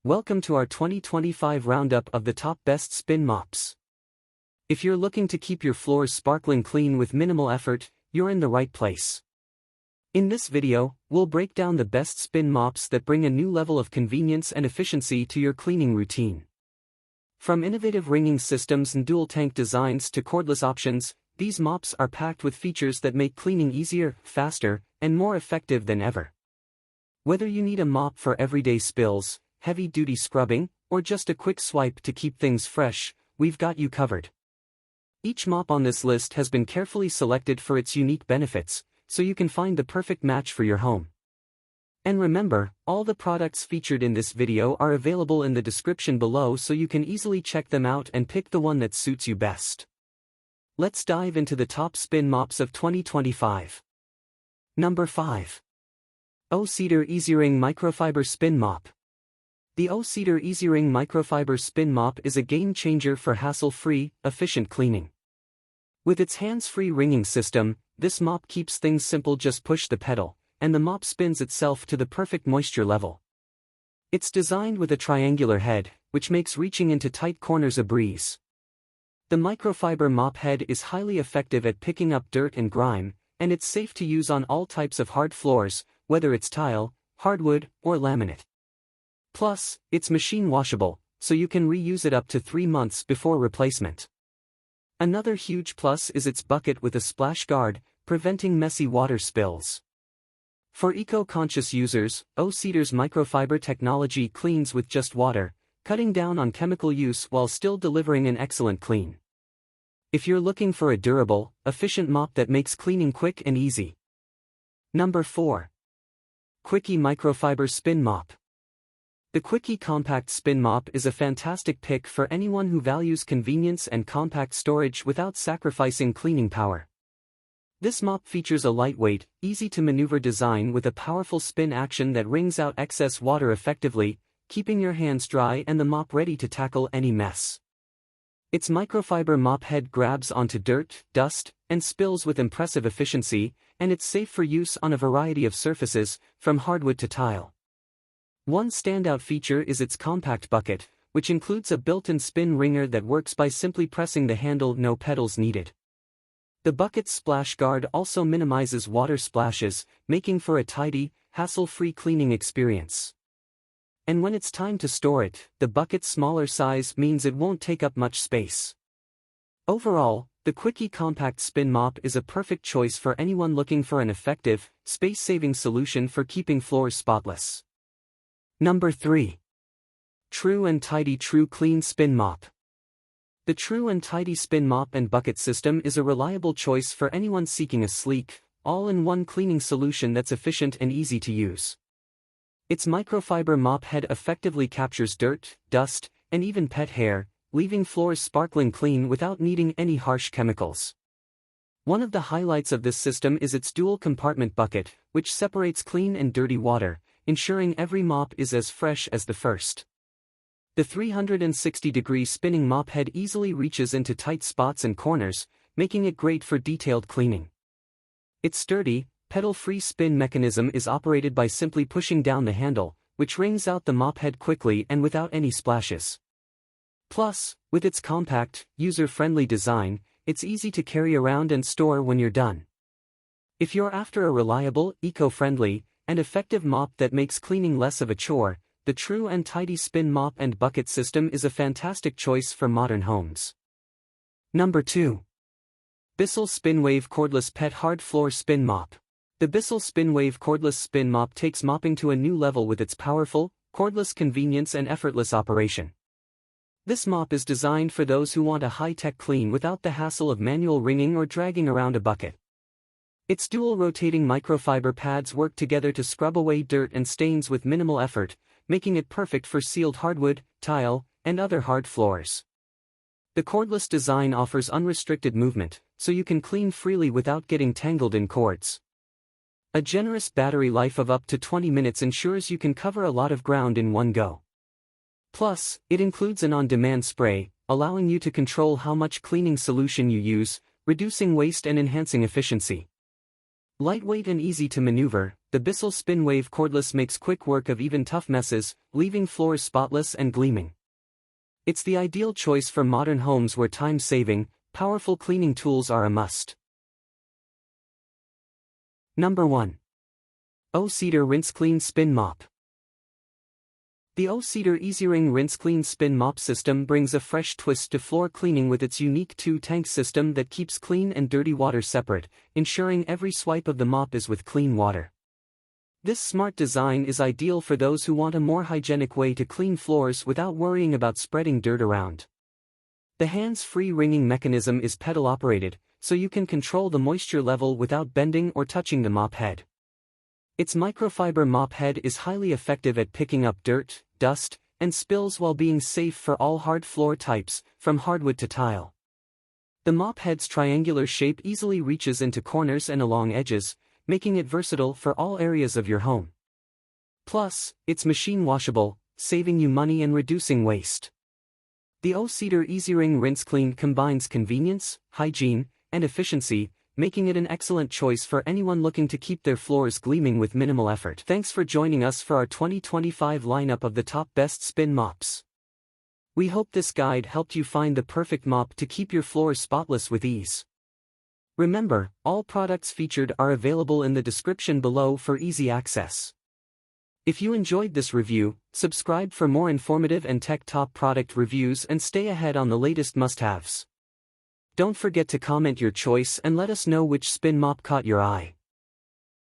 Welcome to our 2025 roundup of the top best spin mops. If you're looking to keep your floors sparkling clean with minimal effort, you're in the right place. In this video, we'll break down the best spin mops that bring a new level of convenience and efficiency to your cleaning routine. From innovative ringing systems and dual tank designs to cordless options, these mops are packed with features that make cleaning easier, faster, and more effective than ever. Whether you need a mop for everyday spills, heavy-duty scrubbing, or just a quick swipe to keep things fresh, we've got you covered. Each mop on this list has been carefully selected for its unique benefits, so you can find the perfect match for your home. And remember, all the products featured in this video are available in the description below so you can easily check them out and pick the one that suits you best. Let's dive into the top spin mops of 2025. Number 5. O-Cedar EasyRing Microfiber Spin Mop. The O-Cedar EasyRing Microfiber Spin Mop is a game-changer for hassle-free, efficient cleaning. With its hands-free ringing system, this mop keeps things simple. Just push the pedal, and the mop spins itself to the perfect moisture level. It's designed with a triangular head, which makes reaching into tight corners a breeze. The microfiber mop head is highly effective at picking up dirt and grime, and it's safe to use on all types of hard floors, whether it's tile, hardwood, or laminate. Plus, it's machine washable, so you can reuse it up to 3 months before replacement. Another huge plus is its bucket with a splash guard, preventing messy water spills. For eco-conscious users, O-Cedar's microfiber technology cleans with just water, cutting down on chemical use while still delivering an excellent clean. If you're looking for a durable, efficient mop that makes cleaning quick and easy. Number 4. Quickie Microfiber Spin Mop. The Quickie Compact Spin Mop is a fantastic pick for anyone who values convenience and compact storage without sacrificing cleaning power. This mop features a lightweight, easy-to-maneuver design with a powerful spin action that wrings out excess water effectively, keeping your hands dry and the mop ready to tackle any mess. Its microfiber mop head grabs onto dirt, dust, and spills with impressive efficiency, and it's safe for use on a variety of surfaces, from hardwood to tile. One standout feature is its compact bucket, which includes a built-in spin ringer that works by simply pressing the handle. No pedals needed. The bucket's splash guard also minimizes water splashes, making for a tidy, hassle-free cleaning experience. And when it's time to store it, the bucket's smaller size means it won't take up much space. Overall, the Quickie Compact Spin Mop is a perfect choice for anyone looking for an effective, space-saving solution for keeping floors spotless. Number 3. True and Tidy True Clean Spin Mop. The True and Tidy Spin Mop and Bucket system is a reliable choice for anyone seeking a sleek, all-in-one cleaning solution that's efficient and easy to use. Its microfiber mop head effectively captures dirt, dust, and even pet hair, leaving floors sparkling clean without needing any harsh chemicals. One of the highlights of this system is its dual-compartment bucket, which separates clean and dirty water, ensuring every mop is as fresh as the first. The 360-degree spinning mop head easily reaches into tight spots and corners, making it great for detailed cleaning. Its sturdy, pedal-free spin mechanism is operated by simply pushing down the handle, which wrings out the mop head quickly and without any splashes. Plus, with its compact, user-friendly design, it's easy to carry around and store when you're done. If you're after a reliable, eco-friendly, and effective mop that makes cleaning less of a chore, the True and Tidy Spin Mop and Bucket system is a fantastic choice for modern homes. Number 2. BISSELL Spinwave Cordless Pet Hard Floor Spin Mop. The BISSELL Spinwave Cordless Spin Mop takes mopping to a new level with its powerful, cordless convenience and effortless operation. This mop is designed for those who want a high-tech clean without the hassle of manual wringing or dragging around a bucket. Its dual rotating microfiber pads work together to scrub away dirt and stains with minimal effort, making it perfect for sealed hardwood, tile, and other hard floors. The cordless design offers unrestricted movement, so you can clean freely without getting tangled in cords. A generous battery life of up to 20 minutes ensures you can cover a lot of ground in one go. Plus, it includes an on-demand spray, allowing you to control how much cleaning solution you use, reducing waste and enhancing efficiency. Lightweight and easy to maneuver, the BISSELL Spinwave Cordless makes quick work of even tough messes, leaving floors spotless and gleaming. It's the ideal choice for modern homes where time-saving, powerful cleaning tools are a must. Number 1. O-Cedar RinseClean Spin Mop. The O-Cedar EasyWring RinseClean Spin Mop system brings a fresh twist to floor cleaning with its unique 2-tank system that keeps clean and dirty water separate, ensuring every swipe of the mop is with clean water. This smart design is ideal for those who want a more hygienic way to clean floors without worrying about spreading dirt around. The hands-free wringing mechanism is pedal-operated, so you can control the moisture level without bending or touching the mop head. Its microfiber mop head is highly effective at picking up dirt, dust, and spills while being safe for all hard floor types, from hardwood to tile. The mop head's triangular shape easily reaches into corners and along edges, making it versatile for all areas of your home. Plus, it's machine washable, saving you money and reducing waste. The O-Cedar EasyWring RinseClean combines convenience, hygiene, and efficiency, making it an excellent choice for anyone looking to keep their floors gleaming with minimal effort. Thanks for joining us for our 2025 lineup of the top best spin mops. We hope this guide helped you find the perfect mop to keep your floors spotless with ease. Remember, all products featured are available in the description below for easy access. If you enjoyed this review, subscribe for more informative and tech-top product reviews and stay ahead on the latest must-haves. Don't forget to comment your choice and let us know which spin mop caught your eye.